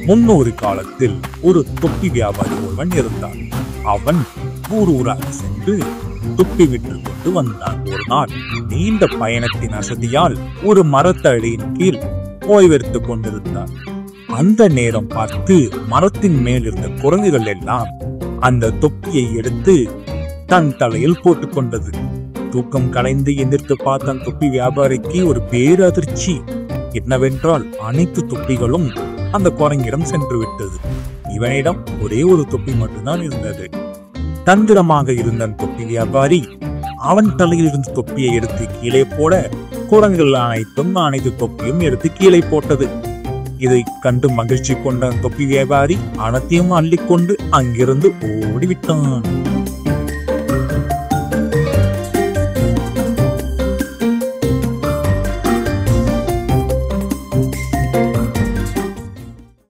முன்னொரு காலத்தில் ஒரு தொப்பி வியாபாரி ஒருவன் இருந்தான். அவன் ஊராக சென்று தொப்பி விற்று கொண்டு வந்தான். ஒரு நாள் நீண்ட பயணத்தின் அசதியால் ஒரு மரத்தடியின் கீழ் ஓய்வெடுத்துக் கொண்டிருந்தான். அந்த நேரம் பார்த்து மரத்தின் மேல் இருந்த குரங்குகள் எல்லாம் அந்த தொப்பியை எடுத்து தன் தலையில் போட்டுக் கொண்டது. தூக்கம் கலைந்து எந்திரித்து பார்த்த தொப்பி வியாபாரிக்கு ஒரு பேரதிர்ச்சி. என்னவென்றால் அனைத்து தொப்பிகளும் அந்த குரங்கிடம் சென்று விட்டது. இவனிடம் ஒரே ஒரு தொப்பி மட்டும்தான் இருந்தது. தந்திரமாக இருந்த தொப்பி வியாபாரி அவன் தலையில் இருந்த தொப்பியை எடுத்து கீழே போட குரங்குகள் அனைத்து தொப்பியும் எடுத்து கீழே போட்டது. இதை கண்டு மகிழ்ச்சி கொண்ட தொப்பி வியாபாரி அனைத்தையும் அள்ளிக்கொண்டு அங்கிருந்து ஓடிவிட்டான்.